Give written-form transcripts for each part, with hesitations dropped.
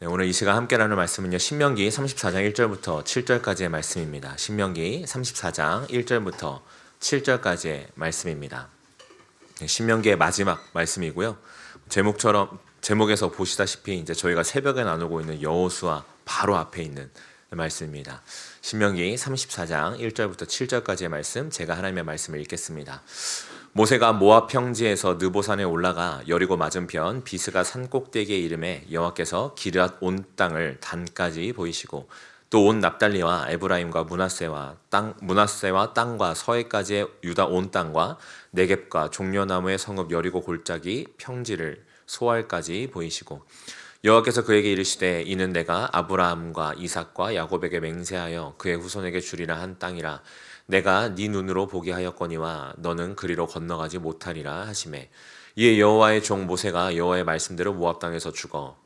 네, 오늘 이 시간 함께 나눌 말씀은요. 신명기 34장 1절부터 7절까지의 말씀입니다. 신명기 34장 1절부터 7절까지의 말씀입니다. 네, 신명기의 마지막 말씀이고요. 제목에서 보시다시피 이제 저희가 새벽에 나누고 있는 여호수아 바로 앞에 있는 말씀입니다. 신명기 34장 1절부터 7절까지의 말씀, 제가 하나님의 말씀을 읽겠습니다. 모세가 모압 평지에서 느보산에 올라가 여리고 맞은편 비스가 산 꼭대기에 이름에 여호와께서 기르앗 온 땅을 단까지 보이시고 또 온 납달리와 에브라임과 문하세와 땅과 서해까지의 유다 온 땅과 네겝과 종려나무의 성읍 여리고 골짜기 평지를 소알까지 보이시고 여호와께서 그에게 이르시되 이는 내가 아브라함과 이삭과 야곱에게 맹세하여 그의 후손에게 주리라 한 땅이라 내가 네 눈으로 보게 하였거니와 너는 그리로 건너가지 못하리라 하시매 이에 여호와의 종 모세가 여호와의 말씀대로 모압 땅에서 죽어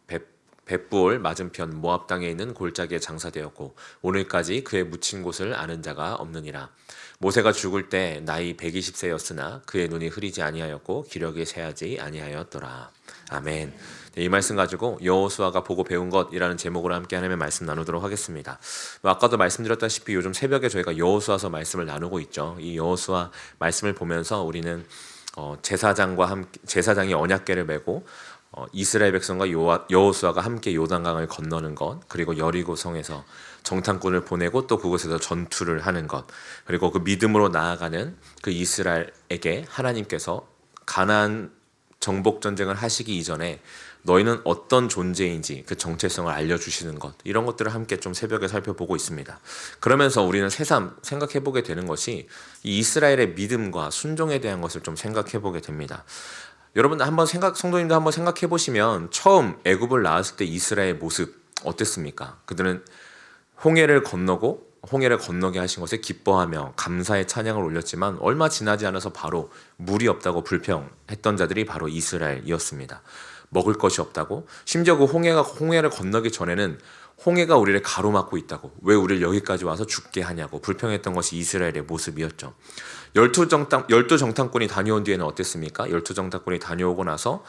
벳부올 맞은편 모압 땅에 있는 골짜기에 장사되었고 오늘까지 그의 묻힌 곳을 아는 자가 없느니라. 모세가 죽을 때 나이 120세였으나 그의 눈이 흐리지 아니하였고 기력이 쇠하지 아니하였더라. 아멘. 네, 이 말씀 가지고 여호수아가 보고 배운 것이라는 제목으로 함께 하나님의 말씀 나누도록 하겠습니다. 아까도 말씀드렸다시피 요즘 새벽에 저희가 여호수아서 말씀을 나누고 있죠. 이 여호수아 말씀을 보면서 우리는 제사장이 언약궤를 메고 이스라엘 백성과 여호수아가 함께 요단강을 건너는 것, 그리고 여리고성에서 정탐꾼을 보내고 또 그곳에서 전투를 하는 것, 그리고 그 믿음으로 나아가는 그 이스라엘에게 하나님께서 가나안 정복 전쟁을 하시기 이전에 너희는 어떤 존재인지 그 정체성을 알려주시는 것, 이런 것들을 함께 좀 새벽에 살펴보고 있습니다. 그러면서 우리는 새삼 생각해보게 되는 것이 이 이스라엘의 믿음과 순종에 대한 것을 좀 생각해보게 됩니다. 여러분 성도님도 한번 생각해 보시면 처음 애굽을 나왔을 때 이스라엘의 모습 어땠습니까? 그들은 홍해를 건너게 하신 것에 기뻐하며 감사의 찬양을 올렸지만 얼마 지나지 않아서 바로 물이 없다고 불평했던 자들이 바로 이스라엘이었습니다. 먹을 것이 없다고, 심지어 그 홍해를 건너기 전에는 홍해가 우리를 가로막고 있다고, 왜 우리를 여기까지 와서 죽게 하냐고 불평했던 것이 이스라엘의 모습이었죠. 열두 정탐꾼이 다녀온 뒤에는 어땠습니까? 열두 정탐꾼이 다녀오고 나서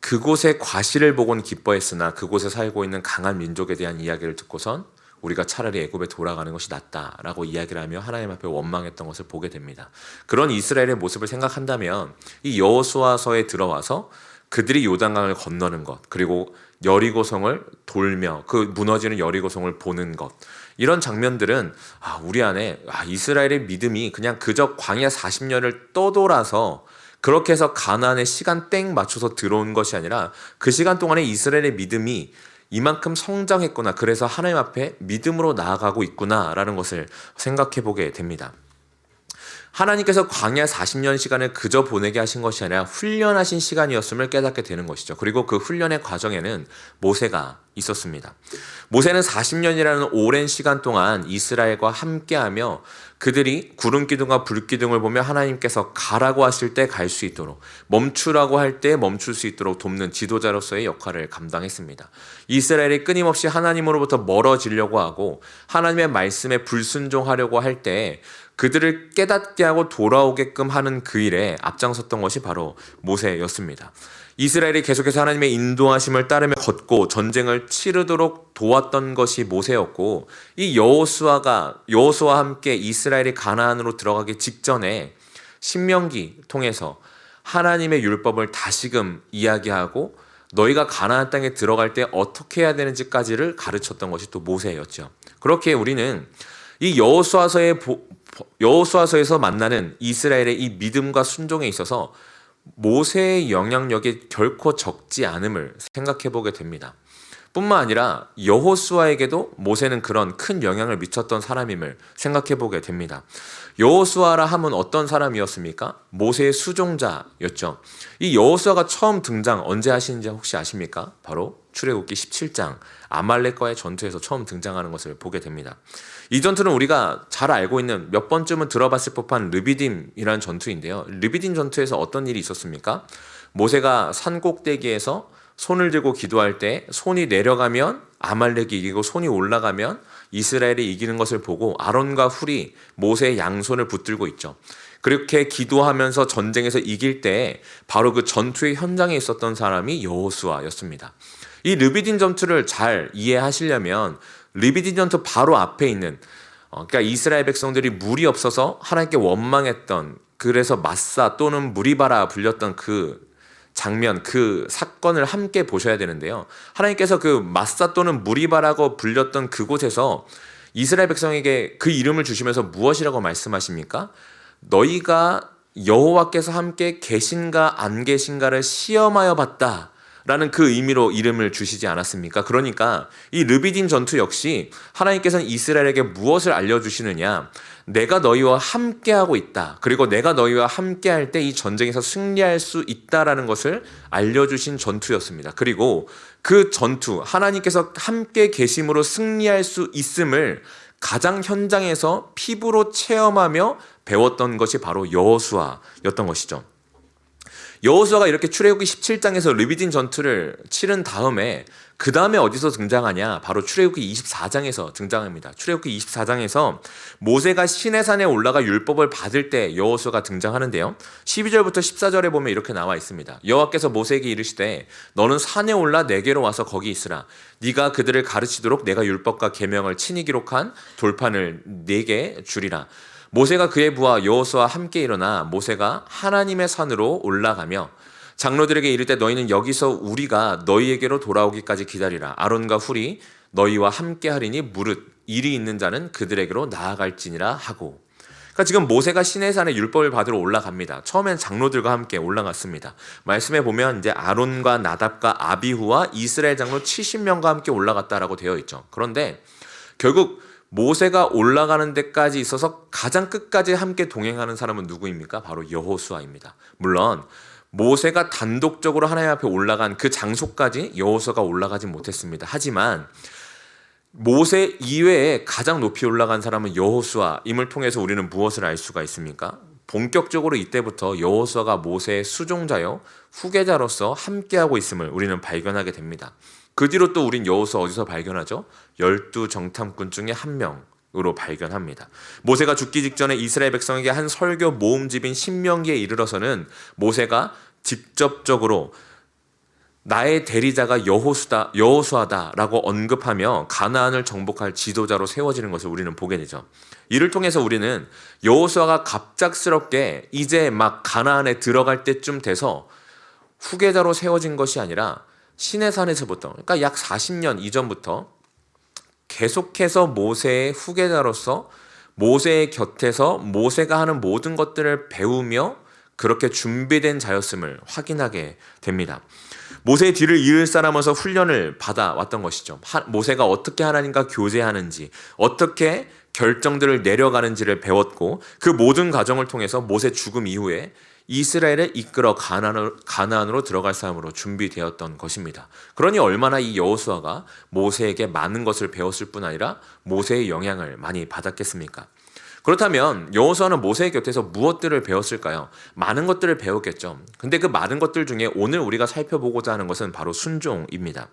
그곳의 과실을 보곤 기뻐했으나 그곳에 살고 있는 강한 민족에 대한 이야기를 듣고선 우리가 차라리 애굽에 돌아가는 것이 낫다라고 이야기를 하며 하나님 앞에 원망했던 것을 보게 됩니다. 그런 이스라엘의 모습을 생각한다면 이 여호수아서에 들어와서 그들이 요단강을 건너는 것, 그리고 여리고성을 돌며 그 무너지는 여리고성을 보는 것, 이런 장면들은 우리 안에 이스라엘의 믿음이 그냥 그저 광야 40년을 떠돌아서 그렇게 해서 가나안에 시간 땡 맞춰서 들어온 것이 아니라 그 시간 동안에 이스라엘의 믿음이 이만큼 성장했구나, 그래서 하나님 앞에 믿음으로 나아가고 있구나라는 것을 생각해 보게 됩니다. 하나님께서 광야 40년 시간을 그저 보내게 하신 것이 아니라 훈련하신 시간이었음을 깨닫게 되는 것이죠. 그리고 그 훈련의 과정에는 모세가 있었습니다. 모세는 40년이라는 오랜 시간 동안 이스라엘과 함께하며 그들이 구름 기둥과 불 기둥을 보며 하나님께서 가라고 하실 때 갈 수 있도록, 멈추라고 할 때 멈출 수 있도록 돕는 지도자로서의 역할을 감당했습니다. 이스라엘이 끊임없이 하나님으로부터 멀어지려고 하고 하나님의 말씀에 불순종하려고 할 때 그들을 깨닫게 하고 돌아오게끔 하는 그 일에 앞장섰던 것이 바로 모세였습니다. 이스라엘이 계속해서 하나님의 인도하심을 따르며 걷고 전쟁을 치르도록 도왔던 것이 모세였고, 이 여호수아와 함께 이스라엘이 가나안으로 들어가기 직전에 신명기 통해서 하나님의 율법을 다시금 이야기하고 너희가 가나안 땅에 들어갈 때 어떻게 해야 되는지까지를 가르쳤던 것이 또 모세였죠. 그렇게 우리는 이 여호수아서에서 만나는 이스라엘의 이 믿음과 순종에 있어서 모세의 영향력이 결코 적지 않음을 생각해 보게 됩니다. 뿐만 아니라 여호수아에게도 모세는 그런 큰 영향을 미쳤던 사람임을 생각해 보게 됩니다. 여호수아라 함은 어떤 사람이었습니까? 모세의 수종자였죠. 이 여호수아가 처음 등장 언제 하시는지 혹시 아십니까? 바로 출애굽기 17장 아말렉과의 전투에서 처음 등장하는 것을 보게 됩니다. 이 전투는 우리가 잘 알고 있는, 몇 번쯤은 들어봤을 법한 르비딤이라는 전투인데요. 르비딤 전투에서 어떤 일이 있었습니까? 모세가 산 꼭대기에서 손을 들고 기도할 때 손이 내려가면 아말렉이 이기고 손이 올라가면 이스라엘이 이기는 것을 보고 아론과 훌이 모세의 양손을 붙들고 있죠. 그렇게 기도하면서 전쟁에서 이길 때 바로 그 전투의 현장에 있었던 사람이 여호수아였습니다. 이 르비딘 전투를 잘 이해하시려면 르비딘 전투 바로 앞에 있는 그러니까 이스라엘 백성들이 물이 없어서 하나님께 원망했던, 그래서 마사 또는 무리바라 불렸던 그 장면, 그 사건을 함께 보셔야 되는데요. 하나님께서 그 마사 또는 무리바라고 불렸던 그곳에서 이스라엘 백성에게 그 이름을 주시면서 무엇이라고 말씀하십니까? 너희가 여호와께서 함께 계신가 안 계신가를 시험하여 봤다 라는 그 의미로 이름을 주시지 않았습니까? 그러니까 이 르비딘 전투 역시 하나님께서는 이스라엘에게 무엇을 알려주시느냐, 내가 너희와 함께하고 있다, 그리고 내가 너희와 함께할 때 이 전쟁에서 승리할 수 있다라는 것을 알려주신 전투였습니다. 그리고 그 전투, 하나님께서 함께 계심으로 승리할 수 있음을 가장 현장에서 피부로 체험하며 배웠던 것이 바로 여호수아였던 것이죠. 여호수아가 이렇게 출애굽기 17장에서 르비딘 전투를 치른 다음에 그 다음에 어디서 등장하냐? 바로 출애굽기 24장에서 등장합니다. 출애굽기 24장에서 모세가 시내산에 올라가 율법을 받을 때 여호수아가 등장하는데요. 12절부터 14절에 보면 이렇게 나와 있습니다. 여호와께서 모세에게 이르시되 너는 산에 올라 내게로 와서 거기 있으라. 네가 그들을 가르치도록 내가 율법과 계명을 친히 기록한 돌판을 네게 주리라. 모세가 그의 부하 여호수아와 함께 일어나 모세가 하나님의 산으로 올라가며 장로들에게 이르되 너희는 여기서 우리가 너희에게로 돌아오기까지 기다리라. 아론과 훌이 너희와 함께 하리니 무릇 일이 있는 자는 그들에게로 나아갈지니라 하고. 그러니까 지금 모세가 시내산에 율법을 받으러 올라갑니다. 처음엔 장로들과 함께 올라갔습니다. 말씀에 보면 이제 아론과 나답과 아비후와 이스라엘 장로 70명과 함께 올라갔다라고 되어 있죠. 그런데 결국 모세가 올라가는 데까지 있어서 가장 끝까지 함께 동행하는 사람은 누구입니까? 바로 여호수아입니다. 물론 모세가 단독적으로 하나님 앞에 올라간 그 장소까지 여호수아가 올라가지 못했습니다. 하지만 모세 이외에 가장 높이 올라간 사람은 여호수아임을 통해서 우리는 무엇을 알 수가 있습니까? 본격적으로 이때부터 여호수아가 모세의 수종자요 후계자로서 함께하고 있음을 우리는 발견하게 됩니다. 그 뒤로 또 우린 여호수아 어디서 발견하죠? 12 정탐꾼 중에 한 명으로 발견합니다. 모세가 죽기 직전에 이스라엘 백성에게 한 설교 모음집인 신명기에 이르러서는 모세가 직접적으로 나의 대리자가 여호수아다라고 언급하며 가나안을 정복할 지도자로 세워지는 것을 우리는 보게 되죠. 이를 통해서 우리는 여호수아가 갑작스럽게 이제 막 가나안에 들어갈 때쯤 돼서 후계자로 세워진 것이 아니라 시내산에서부터, 그러니까 약 40년 이전부터 계속해서 모세의 후계자로서 모세의 곁에서 모세가 하는 모든 것들을 배우며 그렇게 준비된 자였음을 확인하게 됩니다. 모세의 뒤를 이을 사람으로서 훈련을 받아왔던 것이죠. 모세가 어떻게 하나님과 교제하는지, 어떻게 결정들을 내려가는지를 배웠고 그 모든 과정을 통해서 모세 죽음 이후에 이스라엘을 이끌어 가나안으로 들어갈 사람으로 준비되었던 것입니다. 그러니 얼마나 이 여호수아가 모세에게 많은 것을 배웠을 뿐 아니라 모세의 영향을 많이 받았겠습니까? 그렇다면 여호수아는 모세의 곁에서 무엇들을 배웠을까요? 많은 것들을 배웠겠죠. 근데 그 많은 것들 중에 오늘 우리가 살펴보고자 하는 것은 바로 순종입니다.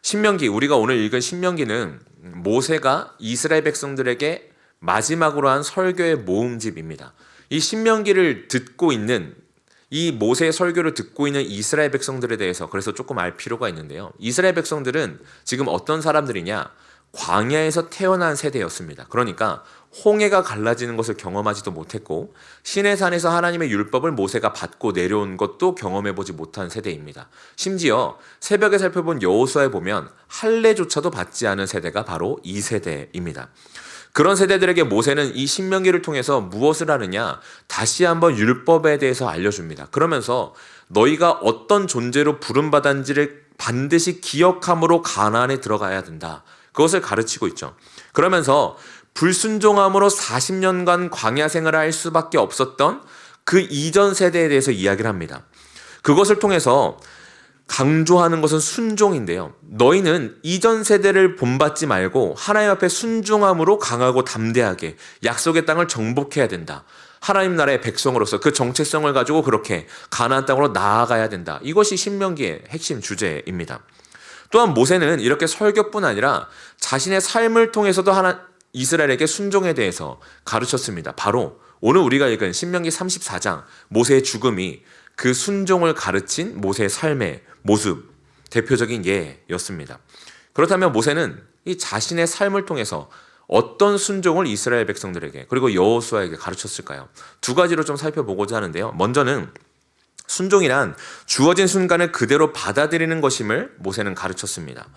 신명기, 우리가 오늘 읽은 신명기는 모세가 이스라엘 백성들에게 마지막으로 한 설교의 모음집입니다. 이 신명기를 듣고 있는, 이 모세의 설교를 듣고 있는 이스라엘 백성들에 대해서 그래서 조금 알 필요가 있는데요. 이스라엘 백성들은 지금 어떤 사람들이냐? 광야에서 태어난 세대였습니다. 그러니까 홍해가 갈라지는 것을 경험하지도 못했고 시내산에서 하나님의 율법을 모세가 받고 내려온 것도 경험해보지 못한 세대입니다. 심지어 새벽에 살펴본 여호수아에 보면 할례조차도 받지 않은 세대가 바로 이 세대입니다. 그런 세대들에게 모세는 이 신명기를 통해서 무엇을 하느냐? 다시 한번 율법에 대해서 알려줍니다. 그러면서 너희가 어떤 존재로 부름받았는지를 반드시 기억함으로 가나안에 들어가야 된다. 그것을 가르치고 있죠. 그러면서 불순종함으로 40년간 광야 생활을 할 수밖에 없었던 그 이전 세대에 대해서 이야기를 합니다. 그것을 통해서 강조하는 것은 순종인데요. 너희는 이전 세대를 본받지 말고 하나님 앞에 순종함으로 강하고 담대하게 약속의 땅을 정복해야 된다. 하나님 나라의 백성으로서 그 정체성을 가지고 그렇게 가나안 땅으로 나아가야 된다. 이것이 신명기의 핵심 주제입니다. 또한 모세는 이렇게 설교뿐 아니라 자신의 삶을 통해서도 이스라엘에게 순종에 대해서 가르쳤습니다. 바로 오늘 우리가 읽은 신명기 34장 모세의 죽음이 그 순종을 가르친 모세의 삶의 모습, 대표적인 예였습니다. 그렇다면 모세는 이 자신의 삶을 통해서 어떤 순종을 이스라엘 백성들에게 그리고 여호수아에게 가르쳤을까요? 두 가지로 좀 살펴보고자 하는데요. 먼저는 순종이란 주어진 순간을 그대로 받아들이는 것임을 모세는 가르쳤습니다.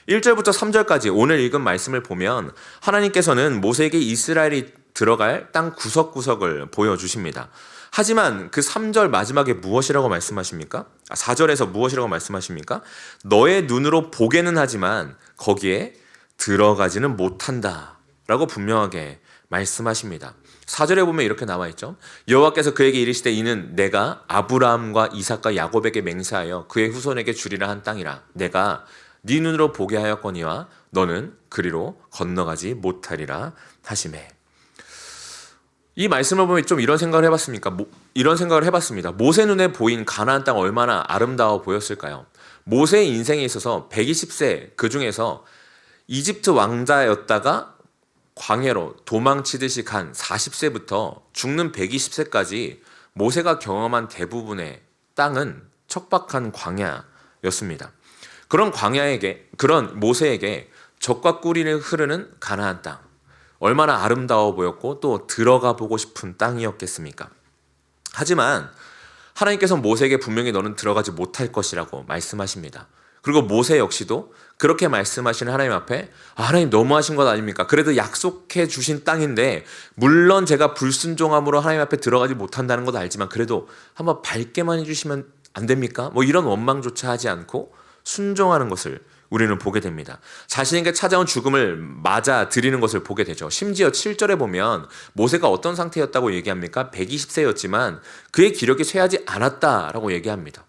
1절부터 3절까지 오늘 읽은 말씀을 보면 하나님께서는 모세에게 이스라엘이 들어갈 땅 구석구석을 보여주십니다. 하지만 그 3절 마지막에 무엇이라고 말씀하십니까? 4절에서 무엇이라고 말씀하십니까? 너의 눈으로 보게는 하지만 거기에 들어가지는 못한다 라고 분명하게 말씀하십니다. 4절에 보면 이렇게 나와 있죠. 여호와께서 그에게 이르시되 이는 내가 아브라함과 이삭과 야곱에게 맹세하여 그의 후손에게 주리라 한 땅이라. 내가 네 눈으로 보게 하였거니와 너는 그리로 건너가지 못하리라 하시매. 이 말씀을 보면 좀 이런 생각을 해봤습니까? 이런 생각을 해봤습니다. 모세 눈에 보인 가나안 땅 얼마나 아름다워 보였을까요? 모세의 인생에 있어서 120세 그 중에서 이집트 왕자였다가 광야로 도망치듯이 간 40세부터 죽는 120세까지 모세가 경험한 대부분의 땅은 척박한 광야였습니다. 그런 모세에게 젖과 꿀이 흐르는 가나안 땅, 얼마나 아름다워 보였고 또 들어가 보고 싶은 땅이었겠습니까? 하지만 하나님께서 모세에게 분명히 너는 들어가지 못할 것이라고 말씀하십니다. 그리고 모세 역시도 그렇게 말씀하시는 하나님 앞에 하나님 너무하신 것 아닙니까? 그래도 약속해 주신 땅인데 물론 제가 불순종함으로 하나님 앞에 들어가지 못한다는 것도 알지만 그래도 한번 밟게만 해주시면 안 됩니까? 이런 원망조차 하지 않고 순종하는 것을 우리는 보게 됩니다. 자신에게 찾아온 죽음을 맞아들이는 것을 보게 되죠. 심지어 7절에 보면 모세가 어떤 상태였다고 얘기합니까? 120세였지만 그의 기력이 쇠하지 않았다라고 얘기합니다.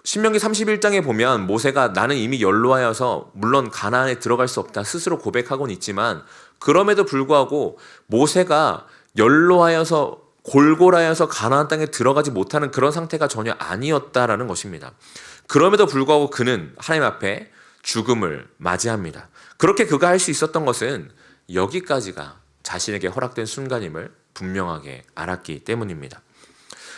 신명기 31장에 보면 모세가 나는 이미 연로하여서 물론 가나안에 들어갈 수 없다 스스로 고백하곤 있지만 그럼에도 불구하고 모세가 연로하여서 골골하여서 가나안 땅에 들어가지 못하는 그런 상태가 전혀 아니었다라는 것입니다. 그럼에도 불구하고 그는 하나님 앞에 죽음을 맞이합니다. 그렇게 그가 할 수 있었던 것은 여기까지가 자신에게 허락된 순간임을 분명하게 알았기 때문입니다.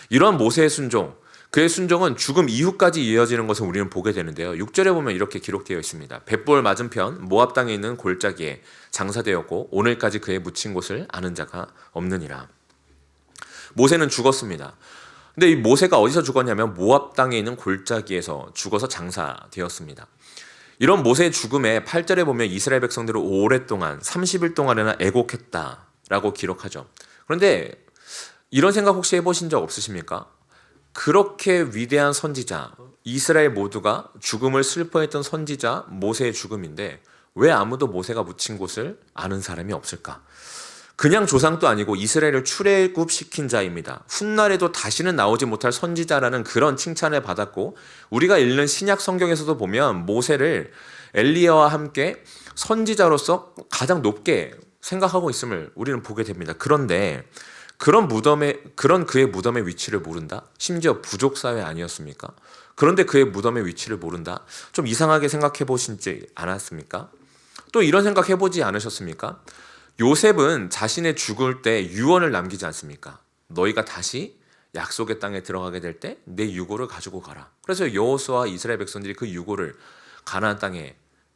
이러한 모세의 순종, 그의 순종은 죽음 이후까지 이어지는 것을 우리는 보게 되는데요. 6절에 보면 이렇게 기록되어 있습니다. 벳볼 맞은편 모압 땅에 있는 골짜기에 장사되었고 오늘까지 그의 묻힌 곳을 아는 자가 없느니라. 모세는 죽었습니다. 근데 이 모세가 어디서 죽었냐면 모압 땅에 있는 골짜기에서 죽어서 장사되었습니다. 이런 모세의 죽음에 8절에 보면 이스라엘 백성들을 오랫동안 30일 동안이나 애곡했다라고 기록하죠. 그런데 이런 생각 혹시 해보신 적 없으십니까? 그렇게 위대한 선지자, 이스라엘 모두가 죽음을 슬퍼했던 선지자 모세의 죽음인데 왜 아무도 모세가 묻힌 곳을 아는 사람이 없을까? 그냥 조상도 아니고 이스라엘을 출애굽시킨 자입니다. 훗날에도 다시는 나오지 못할 선지자라는 그런 칭찬을 받았고 우리가 읽는 신약 성경에서도 보면 모세를 엘리야와 함께 선지자로서 가장 높게 생각하고 있음을 우리는 보게 됩니다. 그런데 그런 그의 무덤의 위치를 모른다? 심지어 부족 사회 아니었습니까? 그런데 그의 무덤의 위치를 모른다? 좀 이상하게 생각해 보시지 않았습니까? 또 이런 생각 해보지 않으셨습니까? 요셉은 자신의 죽을 때 유언을 남기지 않습니까? 너희가 다시 약속의 땅에 들어가게 될 때 내 유고를 가지고 가라. 그래서 여호수아와 이스라엘 백성들이 그 유고를 가나안 땅에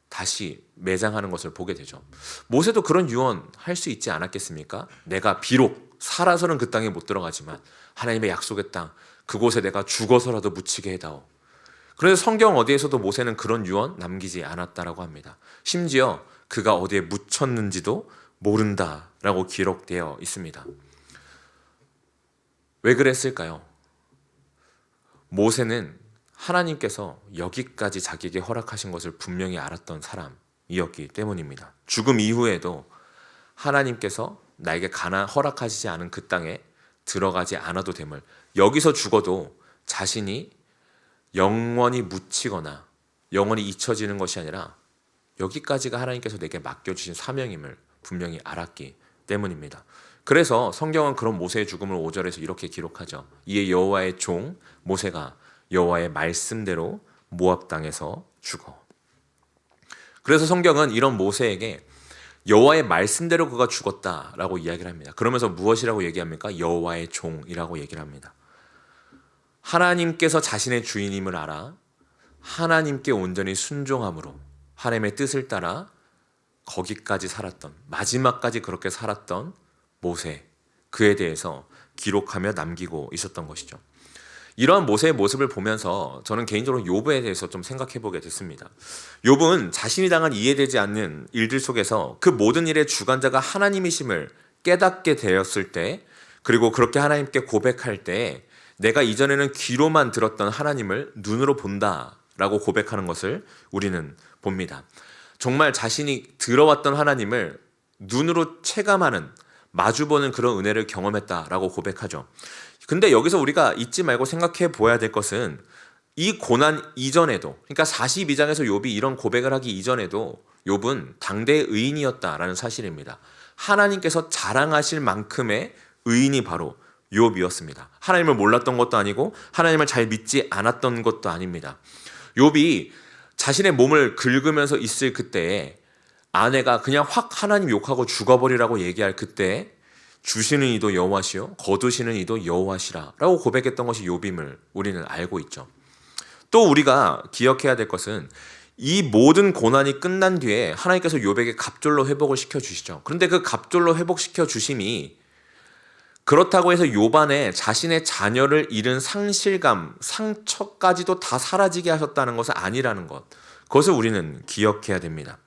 다시 매장하는 것을 보게 되죠. 모세도 그런 유언 할 수 있지 않았겠습니까? 내가 비록 살아서는 그 땅에 못 들어가지만 하나님의 약속의 땅 그곳에 내가 죽어서라도 묻히게 해다오. 그래서 성경 어디에서도 모세는 그런 유언 남기지 않았다라고 합니다. 심지어 그가 어디에 묻혔는지도 모른다라고 기록되어 있습니다. 왜 그랬을까요? 모세는 하나님께서 여기까지 자기에게 허락하신 것을 분명히 알았던 사람이었기 때문입니다. 죽음 이후에도 하나님께서 나에게 허락하시지 않은 그 땅에 들어가지 않아도 됨을, 여기서 죽어도 자신이 영원히 묻히거나 영원히 잊혀지는 것이 아니라 여기까지가 하나님께서 내게 맡겨주신 사명임을 분명히 알았기 때문입니다. 그래서 성경은 그런 모세의 죽음을 5절에서 이렇게 기록하죠. 이에 여호와의 종 모세가 여호와의 말씀대로 모압 땅에서 죽어. 그래서 성경은 이런 모세에게 여호와의 말씀대로 그가 죽었다라고 이야기를 합니다. 그러면서 무엇이라고 얘기합니까? 여호와의 종이라고 얘기를 합니다. 하나님께서 자신의 주인임을 알아 하나님께 온전히 순종함으로 하나님의 뜻을 따라 거기까지 살았던, 마지막까지 그렇게 살았던 모세, 그에 대해서 기록하며 남기고 있었던 것이죠. 이러한 모세의 모습을 보면서 저는 개인적으로 욥에 대해서 좀 생각해 보게 됐습니다. 욥은 자신이 당한 이해되지 않는 일들 속에서 그 모든 일의 주관자가 하나님이심을 깨닫게 되었을 때, 그리고 그렇게 하나님께 고백할 때 내가 이전에는 귀로만 들었던 하나님을 눈으로 본다라고 고백하는 것을 우리는 봅니다. 정말 자신이 들어왔던 하나님을 눈으로 체감하는, 마주보는 그런 은혜를 경험했다라고 고백하죠. 근데 여기서 우리가 잊지 말고 생각해 보아야 될 것은 이 고난 이전에도, 그러니까 42장에서 욥이 이런 고백을 하기 이전에도 욥은 당대의 의인이었다라는 사실입니다. 하나님께서 자랑하실 만큼의 의인이 바로 욥이었습니다. 하나님을 몰랐던 것도 아니고 하나님을 잘 믿지 않았던 것도 아닙니다. 욥이 자신의 몸을 긁으면서 있을 그때에 아내가 그냥 확 하나님 욕하고 죽어버리라고 얘기할 그때 주시는 이도 여호와시요 거두시는 이도 여호와시라 라고 고백했던 것이 욥임을 우리는 알고 있죠. 또 우리가 기억해야 될 것은 이 모든 고난이 끝난 뒤에 하나님께서 욥에게 갑절로 회복을 시켜주시죠. 그런데 그 갑절로 회복시켜 주심이 그렇다고 해서 욥 안에 자신의 자녀를 잃은 상실감, 상처까지도 다 사라지게 하셨다는 것은 아니라는 것, 그것을 우리는 기억해야 됩니다.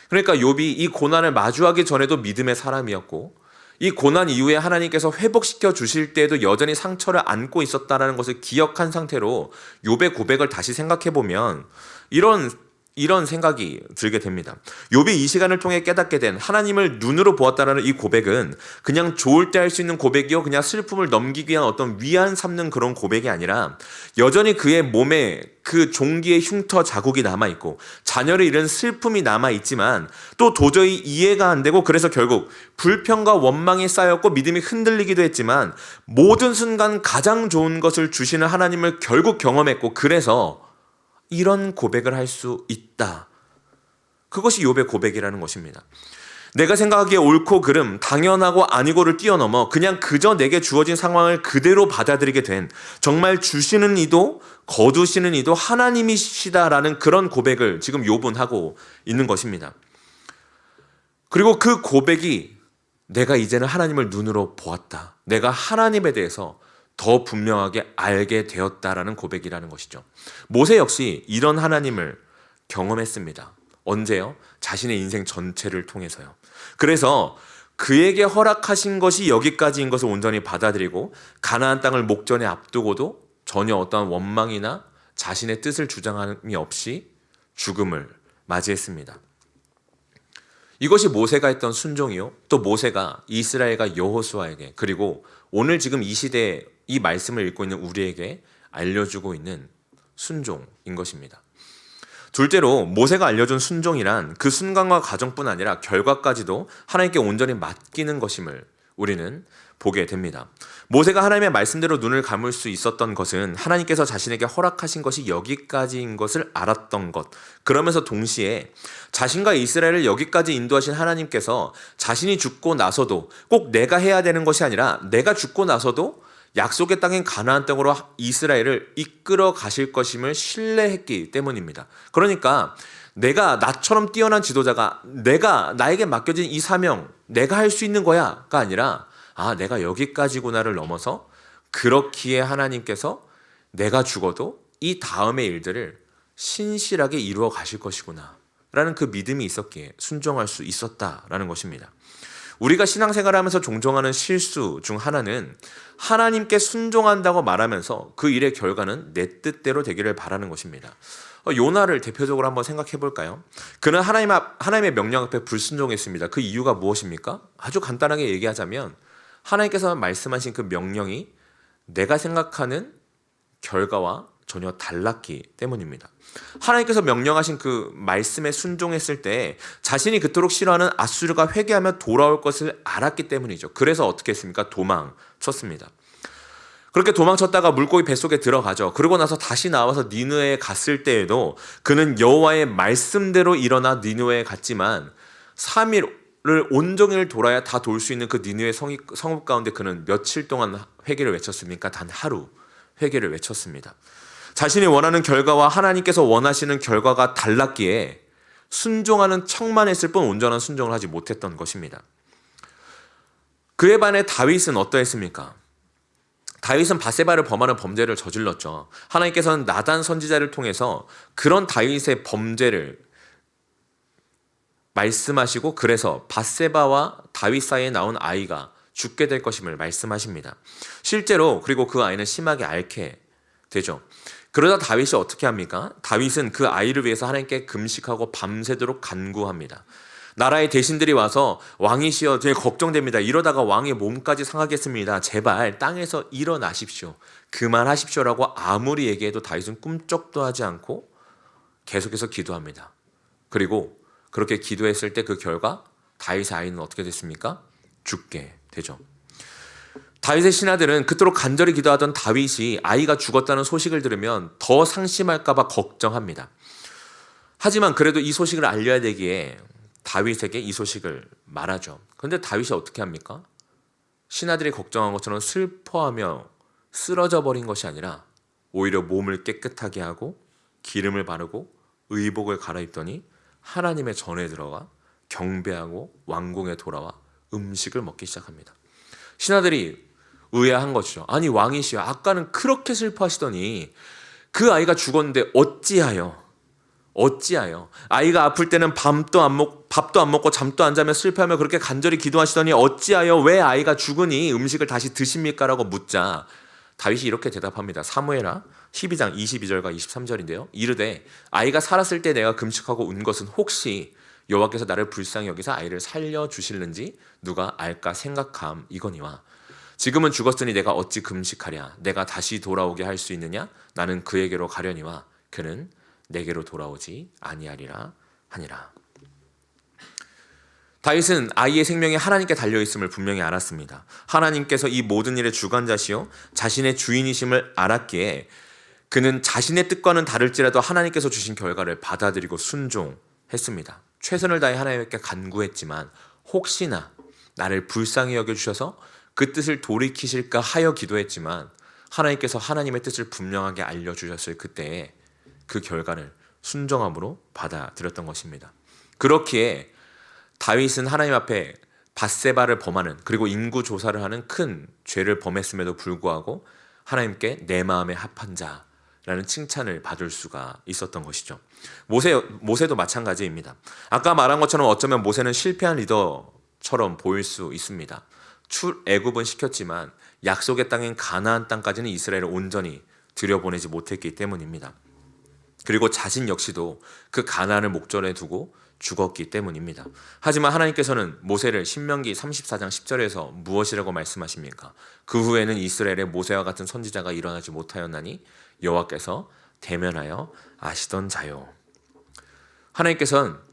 그러니까 욥이 이 고난을 마주하기 전에도 믿음의 사람이었고, 이 고난 이후에 하나님께서 회복시켜 주실 때에도 여전히 상처를 안고 있었다는 것을 기억한 상태로 욥의 고백을 다시 생각해 보면 이런 생각이 들게 됩니다. 욥이 이 시간을 통해 깨닫게 된 하나님을 눈으로 보았다는 이 고백은 그냥 좋을 때 할 수 있는 고백이요, 그냥 슬픔을 넘기기 위한 어떤 위안 삼는 그런 고백이 아니라 여전히 그의 몸에 그 종기의 흉터 자국이 남아있고 자녀를 잃은 슬픔이 남아있지만 또 도저히 이해가 안 되고, 그래서 결국 불평과 원망이 쌓였고 믿음이 흔들리기도 했지만 모든 순간 가장 좋은 것을 주시는 하나님을 결국 경험했고, 그래서 이런 고백을 할 수 있다. 그것이 욥의 고백이라는 것입니다. 내가 생각하기에 옳고 그름, 당연하고 아니고를 뛰어넘어 그냥 그저 내게 주어진 상황을 그대로 받아들이게 된, 정말 주시는 이도 거두시는 이도 하나님이시다라는 그런 고백을 지금 욥은 하고 있는 것입니다. 그리고 그 고백이 내가 이제는 하나님을 눈으로 보았다, 내가 하나님에 대해서 더 분명하게 알게 되었다라는 고백이라는 것이죠. 모세 역시 이런 하나님을 경험했습니다. 언제요? 자신의 인생 전체를 통해서요. 그래서 그에게 허락하신 것이 여기까지인 것을 온전히 받아들이고 가나안 땅을 목전에 앞두고도 전혀 어떠한 원망이나 자신의 뜻을 주장함이 없이 죽음을 맞이했습니다. 이것이 모세가 했던 순종이요, 또 모세가 이스라엘과 여호수아에게, 그리고 오늘 지금 이 시대에 이 말씀을 읽고 있는 우리에게 알려주고 있는 순종인 것입니다. 둘째로 모세가 알려준 순종이란 그 순간과 과정뿐 아니라 결과까지도 하나님께 온전히 맡기는 것임을 우리는 보게 됩니다. 모세가 하나님의 말씀대로 눈을 감을 수 있었던 것은 하나님께서 자신에게 허락하신 것이 여기까지인 것을 알았던 것, 그러면서 동시에 자신과 이스라엘을 여기까지 인도하신 하나님께서 자신이 죽고 나서도 꼭 내가 해야 되는 것이 아니라 내가 죽고 나서도 약속의 땅인 가나안 땅으로 이스라엘을 이끌어 가실 것임을 신뢰했기 때문입니다. 그러니까 내가 나처럼 뛰어난 지도자가 나에게 맡겨진 이 사명 내가 할 수 있는 거야가 아니라 내가 여기까지구나를 넘어서 그렇기에 하나님께서 내가 죽어도 이 다음의 일들을 신실하게 이루어 가실 것이구나 라는 그 믿음이 있었기에 순종할 수 있었다라는 것입니다. 우리가 신앙생활을 하면서 종종 하는 실수 중 하나는 하나님께 순종한다고 말하면서 그 일의 결과는 내 뜻대로 되기를 바라는 것입니다. 요나를 대표적으로 한번 생각해 볼까요? 그는 하나님의 명령 앞에 불순종했습니다. 그 이유가 무엇입니까? 아주 간단하게 얘기하자면 하나님께서 말씀하신 그 명령이 내가 생각하는 결과와 전혀 달랐기 때문입니다. 하나님께서 명령하신 그 말씀에 순종했을 때 자신이 그토록 싫어하는 아수르가 회개하며 돌아올 것을 알았기 때문이죠. 그래서 어떻게 했습니까? 도망쳤습니다. 그렇게 도망쳤다가 물고기 뱃속에 들어가죠. 그러고 나서 다시 나와서 니느웨에 갔을 때에도 그는 여호와의 말씀대로 일어나 니느웨에 갔지만 3일을 온종일 돌아야 다 돌 수 있는 그 니느웨 성읍 가운데 그는 며칠 동안 회개를 외쳤습니까? 단 하루 회개를 외쳤습니다. 자신이 원하는 결과와 하나님께서 원하시는 결과가 달랐기에 순종하는 척만 했을 뿐 온전한 순종을 하지 못했던 것입니다. 그에 반해 다윗은 어떠했습니까? 다윗은 밧세바를 범하는 범죄를 저질렀죠. 하나님께서는 나단 선지자를 통해서 그런 다윗의 범죄를 말씀하시고 그래서 밧세바와 다윗 사이에 나온 아이가 죽게 될 것임을 말씀하십니다. 실제로 그리고 그 아이는 심하게 앓게 되죠. 그러다 다윗이 어떻게 합니까? 다윗은 그 아이를 위해서 하나님께 금식하고 밤새도록 간구합니다. 나라의 대신들이 와서 왕이시여 되게 걱정됩니다. 이러다가 왕의 몸까지 상하겠습니다. 제발 땅에서 일어나십시오. 그만하십시오라고 아무리 얘기해도 다윗은 꿈쩍도 하지 않고 계속해서 기도합니다. 그리고 그렇게 기도했을 때 그 결과 다윗의 아이는 어떻게 됐습니까? 죽게 되죠. 다윗의 신하들은 그토록 간절히 기도하던 다윗이 아이가 죽었다는 소식을 들으면 더 상심할까 봐 걱정합니다. 하지만 그래도 이 소식을 알려야 되기에 다윗에게 이 소식을 말하죠. 그런데 다윗이 어떻게 합니까? 신하들이 걱정한 것처럼 슬퍼하며 쓰러져 버린 것이 아니라 오히려 몸을 깨끗하게 하고 기름을 바르고 의복을 갈아입더니 하나님의 전에 들어가 경배하고 왕궁에 돌아와 음식을 먹기 시작합니다. 신하들이 의아한 것이죠. 아니 왕이시여, 아까는 그렇게 슬퍼하시더니 그 아이가 죽었는데 어찌하여 아이가 아플 때는 밥도 안 먹고 잠도 안 자며 슬퍼하며 그렇게 간절히 기도하시더니 어찌하여 왜 아이가 죽으니 음식을 다시 드십니까? 라고 묻자 다윗이 이렇게 대답합니다. 사무엘하 12장 22절과 23절인데요. 이르되 아이가 살았을 때 내가 금식하고 운 것은 혹시 여호와께서 나를 불쌍히 여기사 아이를 살려주실는지 누가 알까 생각함 이거니와 지금은 죽었으니 내가 어찌 금식하랴. 내가 다시 돌아오게 할 수 있느냐? 나는 그에게로 가려니와 그는 내게로 돌아오지 아니하리라 하니라. 다윗은 아이의 생명이 하나님께 달려있음을 분명히 알았습니다. 하나님께서 이 모든 일의 주관자시요 자신의 주인이심을 알았기에 그는 자신의 뜻과는 다를지라도 하나님께서 주신 결과를 받아들이고 순종했습니다. 최선을 다해 하나님께 간구했지만 혹시나 나를 불쌍히 여겨주셔서 그 뜻을 돌이키실까 하여 기도했지만 하나님께서 하나님의 뜻을 분명하게 알려주셨을 그때에 그 결과를 순종함으로 받아들였던 것입니다. 그렇기에 다윗은 하나님 앞에 밧세바를 범하는 그리고 인구 조사를 하는 큰 죄를 범했음에도 불구하고 하나님께 내 마음에 합한 자라는 칭찬을 받을 수가 있었던 것이죠. 모세도 마찬가지입니다. 아까 말한 것처럼 어쩌면 모세는 실패한 리더처럼 보일 수 있습니다. 출애굽은 시켰지만 약속의 땅인 가나안 땅까지는 이스라엘을 온전히 들여보내지 못했기 때문입니다. 그리고 자신 역시도 그 가나안을 목전에 두고 죽었기 때문입니다. 하지만 하나님께서는 모세를 신명기 34장 10절에서 무엇이라고 말씀하십니까? 그 후에는 이스라엘에 모세와 같은 선지자가 일어나지 못하였나니 여호와께서 대면하여 아시던 자요. 하나님께서는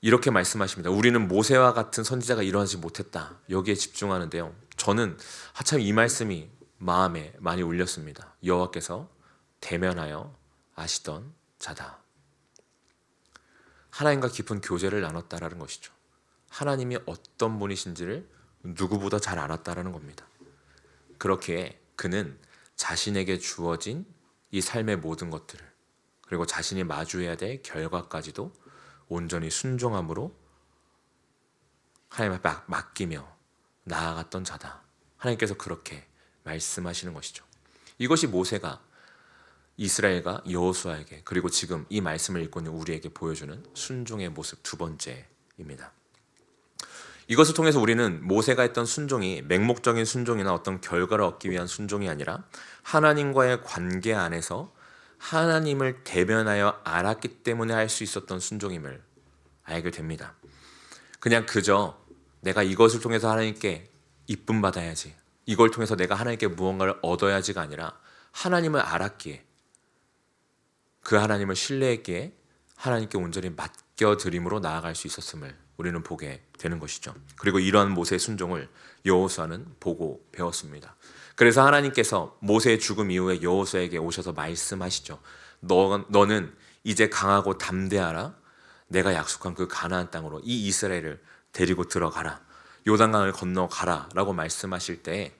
이렇게 말씀하십니다. 우리는 모세와 같은 선지자가 일어나지 못했다. 여기에 집중하는데요. 저는 하참 이 말씀이 마음에 많이 울렸습니다. 여호와께서 대면하여 아시던 자다. 하나님과 깊은 교제를 나눴다라는 것이죠. 하나님이 어떤 분이신지를 누구보다 잘 알았다라는 겁니다. 그렇게 그는 자신에게 주어진 이 삶의 모든 것들을 그리고 자신이 마주해야 될 결과까지도 온전히 순종함으로 하나님 앞에 맡기며 나아갔던 자다. 하나님께서 그렇게 말씀하시는 것이죠. 이것이 모세가 이스라엘과 여호수아에게 그리고 지금 이 말씀을 읽고 있는 우리에게 보여주는 순종의 모습 두 번째입니다. 이것을 통해서 우리는 모세가 했던 순종이 맹목적인 순종이나 어떤 결과를 얻기 위한 순종이 아니라 하나님과의 관계 안에서 하나님을 대면하여 알았기 때문에 할 수 있었던 순종임을 알게 됩니다. 그냥 그저 내가 이것을 통해서 하나님께 이쁨 받아야지, 이걸 통해서 내가 하나님께 무언가를 얻어야지가 아니라 하나님을 알았기에 그 하나님을 신뢰했기에 하나님께 온전히 맡겨드림으로 나아갈 수 있었음을 우리는 보게 되는 것이죠. 그리고 이러한 모세의 순종을 여호수아는 보고 배웠습니다. 그래서 하나님께서 모세의 죽음 이후에 여호수아에게 오셔서 말씀하시죠. 너는 이제 강하고 담대하라. 내가 약속한 그 가나안 땅으로 이 이스라엘을 데리고 들어가라. 요단강을 건너가라 라고 말씀하실 때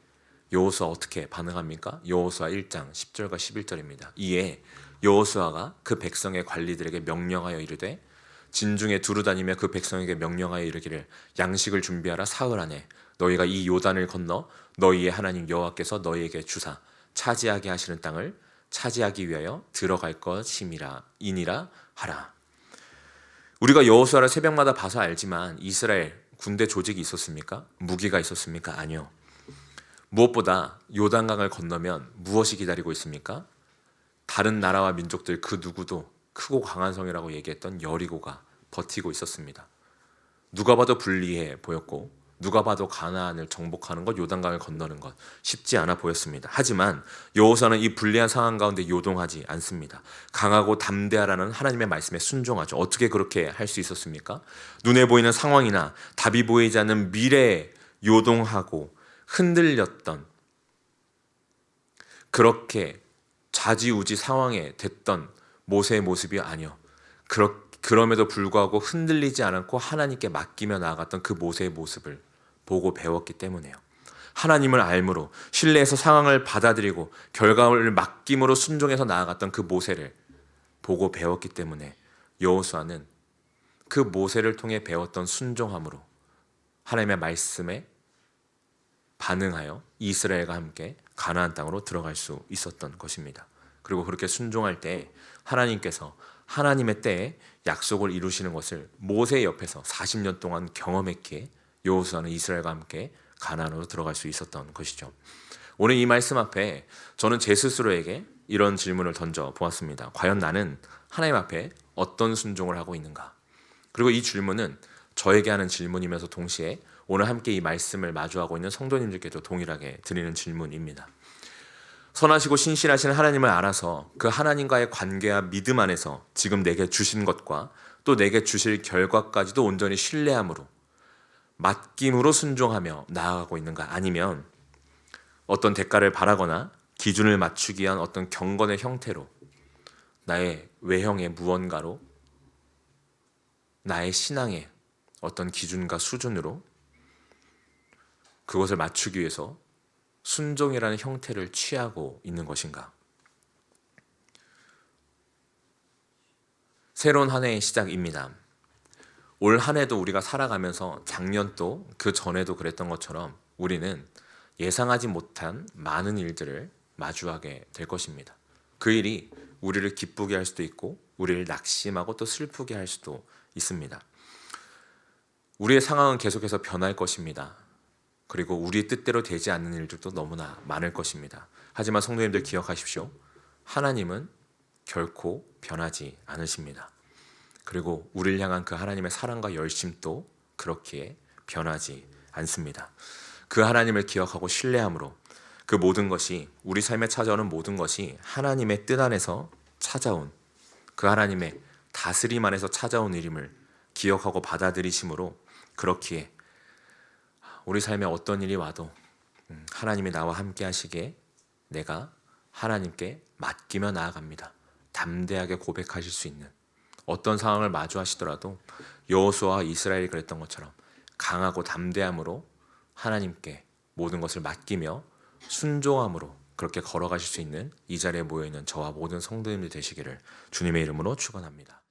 여호수아 어떻게 반응합니까? 여호수아 1장 10절과 11절입니다. 이에 여호수아가 그 백성의 관리들에게 명령하여 이르되 진중에 두루 다니며 그 백성에게 명령하여 이르기를 양식을 준비하라. 사흘 안에 너희가 이 요단을 건너 너희의 하나님 여호와께서 너희에게 주사 차지하게 하시는 땅을 차지하기 위하여 들어갈 것임이라 이니라 하라. 우리가 여호수아를 새벽마다 봐서 알지만 이스라엘 군대 조직이 있었습니까? 무기가 있었습니까? 아니요. 무엇보다 요단강을 건너면 무엇이 기다리고 있습니까? 다른 나라와 민족들 그 누구도 크고 강한 성이라고 얘기했던 여리고가 버티고 있었습니다. 누가 봐도 불리해 보였고 누가 봐도 가나안을 정복하는 것, 요단강을 건너는 것 쉽지 않아 보였습니다. 하지만 여호수아는 이 불리한 상황 가운데 요동하지 않습니다. 강하고 담대하라는 하나님의 말씀에 순종하죠. 어떻게 그렇게 할 수 있었습니까? 눈에 보이는 상황이나 답이 보이지 않는 미래에 요동하고 흔들렸던, 그렇게 좌지우지 상황에 됐던 모세의 모습이 아니요. 그럼에도 불구하고 흔들리지 않았고 하나님께 맡기며 나아갔던 그 모세의 모습을 보고 배웠기 때문에요. 하나님을 알므로 신뢰해서 상황을 받아들이고 결과를 맡김으로 순종해서 나아갔던 그 모세를 보고 배웠기 때문에 여호수아는 그 모세를 통해 배웠던 순종함으로 하나님의 말씀에 반응하여 이스라엘과 함께 가나안 땅으로 들어갈 수 있었던 것입니다. 그리고 그렇게 순종할 때 하나님께서 하나님의 때에 약속을 이루시는 것을 모세 옆에서 40년 동안 경험했기에 여호수아는 이스라엘과 함께 가나안으로 들어갈 수 있었던 것이죠. 오늘 이 말씀 앞에 저는 제 스스로에게 이런 질문을 던져 보았습니다. 과연 나는 하나님 앞에 어떤 순종을 하고 있는가? 그리고 이 질문은 저에게 하는 질문이면서 동시에 오늘 함께 이 말씀을 마주하고 있는 성도님들께도 동일하게 드리는 질문입니다. 선하시고 신실하신 하나님을 알아서 그 하나님과의 관계와 믿음 안에서 지금 내게 주신 것과 또 내게 주실 결과까지도 온전히 신뢰함으로 맡김으로 순종하며 나아가고 있는가? 아니면 어떤 대가를 바라거나 기준을 맞추기 위한 어떤 경건의 형태로 나의 외형의 무언가로 나의 신앙의 어떤 기준과 수준으로 그것을 맞추기 위해서 순종이라는 형태를 취하고 있는 것인가? 새로운 한 해의 시작입니다. 올 한 해도 우리가 살아가면서 작년도 그 전에도 그랬던 것처럼 우리는 예상하지 못한 많은 일들을 마주하게 될 것입니다. 그 일이 우리를 기쁘게 할 수도 있고 우리를 낙심하고 또 슬프게 할 수도 있습니다. 우리의 상황은 계속해서 변할 것입니다. 그리고 우리 뜻대로 되지 않는 일들도 너무나 많을 것입니다. 하지만 성도님들 기억하십시오. 하나님은 결코 변하지 않으십니다. 그리고 우리를 향한 그 하나님의 사랑과 열심도 그렇게 변하지 않습니다. 그 하나님을 기억하고 신뢰함으로 그 모든 것이, 우리 삶에 찾아오는 모든 것이 하나님의 뜻 안에서 찾아온, 그 하나님의 다스림 안에서 찾아온 일임을 기억하고 받아들이심으로, 그렇기에 우리 삶에 어떤 일이 와도 하나님이 나와 함께 하시기에 내가 하나님께 맡기며 나아갑니다. 담대하게 고백하실 수 있는, 어떤 상황을 마주하시더라도 여호수아와 이스라엘이 그랬던 것처럼 강하고 담대함으로 하나님께 모든 것을 맡기며 순종함으로 그렇게 걸어가실 수 있는 이 자리에 모여있는 저와 모든 성도님들 되시기를 주님의 이름으로 축원합니다.